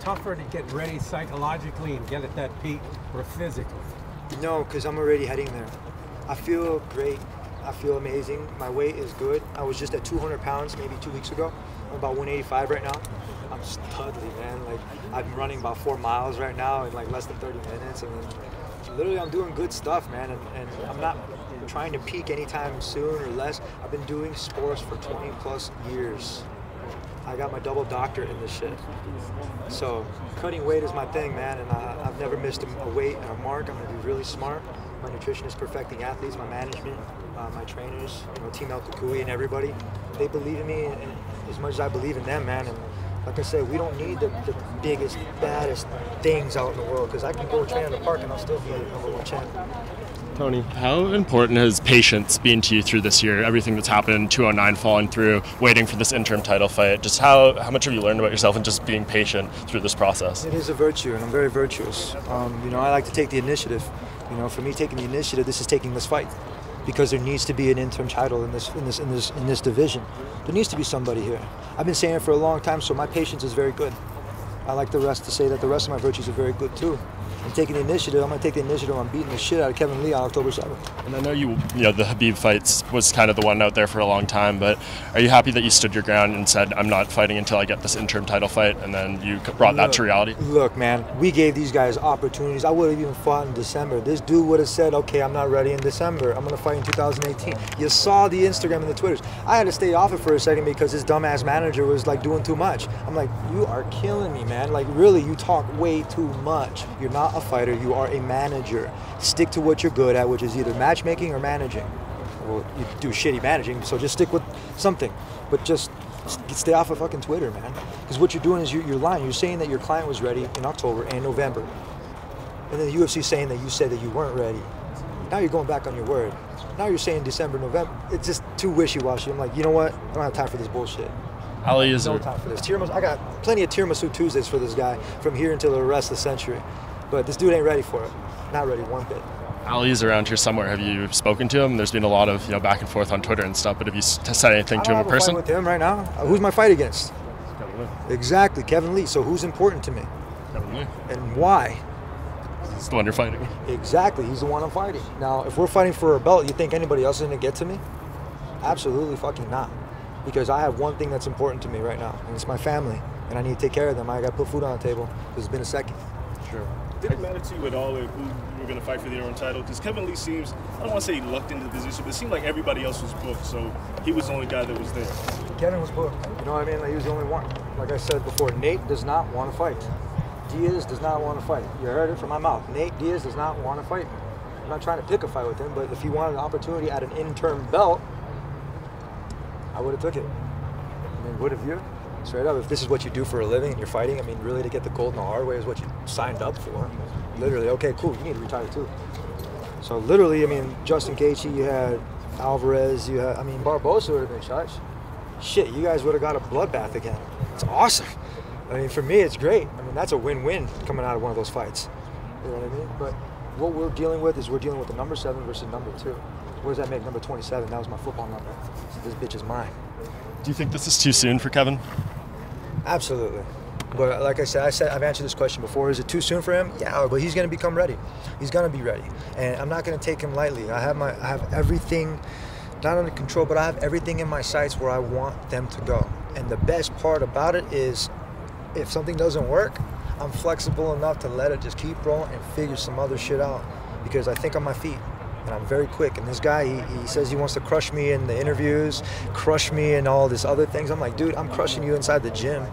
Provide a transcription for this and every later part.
tougher to get ready psychologically and get at that peak or physically? No, because I'm already heading there. I feel great. I feel amazing. My weight is good. I was just at 200 pounds maybe 2 weeks ago. I'm about 185 right now. I'm studly, man. Like, I'm running about 4 miles right now in like less than 30 minutes. I mean, literally, I'm doing good stuff, man. And I'm not trying to peak anytime soon or less. I've been doing sports for 20 plus years. I got my double doctorate in this shit. So cutting weight is my thing, man, and I've never missed a weight and a mark. I'm gonna be really smart. My nutritionist, perfecting athletes, my management, my trainers, Team El Kukui and everybody. They believe in me and as much as I believe in them, man. And like I said, we don't need the biggest, baddest things out in the world, because I can go train in the park and I'll still be the #1 champ. Tony, how important has patience been to you through this year? Everything that's happened, 209 falling through, waiting for this interim title fight. Just how much have you learned about yourself and just being patient through this process? It is a virtue, and I'm very virtuous. I like to take the initiative. For me, taking the initiative, this is taking this fight, because there needs to be an interim title in this division. There needs to be somebody here. I've been saying it for a long time, so my patience is very good. I like the rest to say that the rest of my virtues are very good too. I'm taking the initiative. I'm going to take the initiative on beating the shit out of Kevin Lee on October 7th. And I know the Khabib fights was kind of the one out there for a long time, but are you happy that you stood your ground and said, I'm not fighting until I get this interim title fight, and then you brought that to reality? Look, man, we gave these guys opportunities. I would have even fought in December. This dude would have said, okay, I'm not ready in December. I'm going to fight in 2018. You saw the Instagram and the Twitters. I had to stay off it for a second because his dumbass manager was like doing too much. I'm like, you are killing me, man. Like, really, you talk way too much. You're not a fighter. You are a manager. Stick to what you're good at, which is either matchmaking or managing. Well, you do shitty managing, so just stick with something. But just stay off of fucking Twitter, man. Because what you're doing is you're lying. You're saying that your client was ready in October and November. And then the UFC saying that you said that you weren't ready. Now you're going back on your word. Now you're saying December, November. It's just too wishy-washy. I'm like, you know what? I don't have time for this bullshit. Ali, is no time for this. I got plenty of Tiramisu Tuesdays for this guy from here until the rest of the century. But this dude ain't ready for it. Not ready one bit. Ali's around here somewhere. Have you spoken to him? There's been a lot of back and forth on Twitter and stuff, but have you said anything to him in person? I don't have a fight with him right now. Who's my fight against? Kevin Lee. Exactly, Kevin Lee. So who's important to me? Kevin Lee. And why? He's the one you're fighting. Exactly, he's the one I'm fighting. Now, if we're fighting for a belt, you think anybody else is going to get to me? Absolutely fucking not. Because I have one thing that's important to me right now, and it's my family, and I need to take care of them. I got to put food on the table, because it's been a second. Sure. Did it matter to you at all who you were going to fight for the interim title? Because Kevin Lee seems, I don't want to say he lucked into the position, but it seemed like everybody else was booked, so he was the only guy that was there. Kevin was booked. You know what I mean? Like, he was the only one. Like I said before, Nate does not want to fight. Diaz does not want to fight. You heard it from my mouth. Nate Diaz does not want to fight me. I'm not trying to pick a fight with him, but if he wanted an opportunity at an interim belt, I would have took it. I mean, would have you? Straight up, if this is what you do for a living and you're fighting, I mean, really to get the gold in the hard way is what you signed up for. Literally, okay, cool, you need to retire too. So literally, I mean, Justin Gaethje, you had Alvarez, you had, I mean, Barbosa would have been shot. Shit, you guys would have got a bloodbath again. It's awesome. I mean, for me, it's great. I mean, that's a win-win coming out of one of those fights. You know what I mean? But what we're dealing with is we're dealing with the number 7 versus number 2. What does that make? Number 27, that was my football number. So this bitch is mine. Do you think this is too soon for Kevin? Absolutely. But like I said, I've answered this question before. Is it too soon for him? Yeah, but he's going to become ready. He's going to be ready. And I'm not going to take him lightly. I have everything, not under control, but I have everything in my sights where I want them to go. And the best part about it is if something doesn't work, I'm flexible enough to let it just keep rolling and figure some other shit out, because I think on my feet. And I'm very quick. And this guy, he says he wants to crush me in the interviews, crush me in all this other things. I'm like, dude, I'm crushing you inside the gym.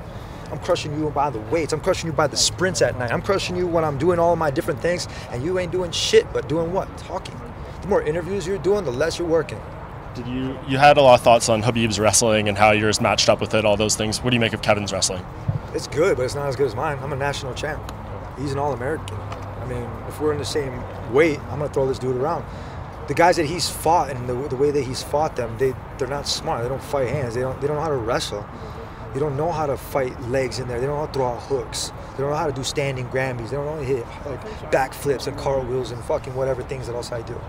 I'm crushing you by the weights. I'm crushing you by the sprints at night. I'm crushing you when I'm doing all of my different things, and you ain't doing shit but doing what? Talking. The more interviews you're doing, the less you're working. You had a lot of thoughts on Khabib's wrestling and how yours matched up with it, all those things. What do you make of Kevin's wrestling? It's good, but it's not as good as mine. I'm a national champ. He's an All-American. I mean, if we're in the same weight, I'm going to throw this dude around. The guys that he's fought and the way that he's fought them, they're not smart. They don't fight hands. They don't know how to wrestle. They don't know how to fight legs in there. They don't know how to throw out hooks. They don't know how to do standing Grambies. They don't know how to hit like backflips and cartwheels and fucking whatever things that else I do.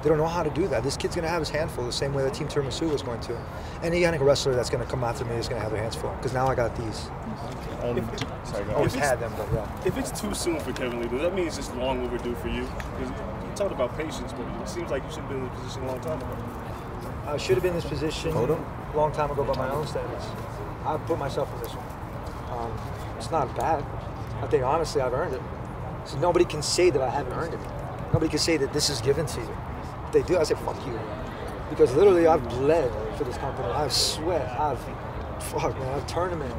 They don't know how to do that. This kid's going to have his handful the same way that Team Tiramisu was going to. Any young wrestler that's going to come after me is going to have their hands full, because now I got these. Sorry, go I always had them, but yeah. If it's too soon for Kevin Lee, does that mean it's just long overdue for you? Because you talked about patience, but it seems like you should have been in this position a long time ago. I should have been in this position a long time ago by my own standards. I put myself in this one. It's not bad. I think honestly I've earned it. So nobody can say that I haven't earned it. Nobody can say that this is given to you. If they do, I say fuck you. Because literally I've bled for this company. I've sweat. I've tournament.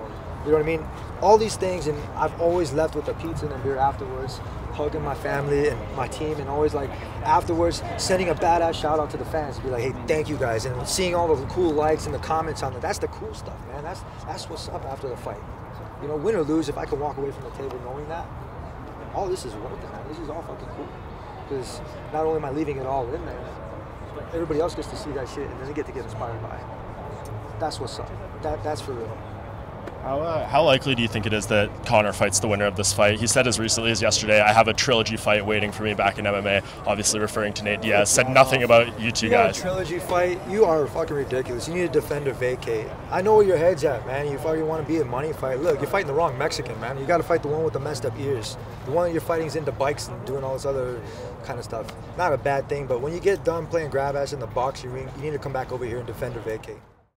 You know what I mean? All these things, and I've always left with a pizza and a beer afterwards, hugging my family and my team, and always like afterwards sending a badass shout out to the fans to be like, hey, thank you guys, and seeing all the cool likes and the comments on it. That's the cool stuff, man. That's what's up after the fight. You know, win or lose, if I can walk away from the table knowing that, all this is worth it, man. This is all fucking cool. Because not only am I leaving it all in there, but everybody else gets to see that shit and doesn't get to get inspired by it. That's what's up. That's for real. How likely do you think it is that Conor fights the winner of this fight? He said as recently as yesterday, I have a trilogy fight waiting for me back in MMA, obviously referring to Nate Diaz. Said nothing about you two guys. A trilogy fight? You are fucking ridiculous. You need to defend or vacate. I know where your head's at, man. You fucking want to be a money fight. Look, you're fighting the wrong Mexican, man. You got to fight the one with the messed up ears. The one you're fighting is into bikes and doing all this other kind of stuff. Not a bad thing, but when you get done playing grab ass in the boxing ring, you need to come back over here and defend or vacate.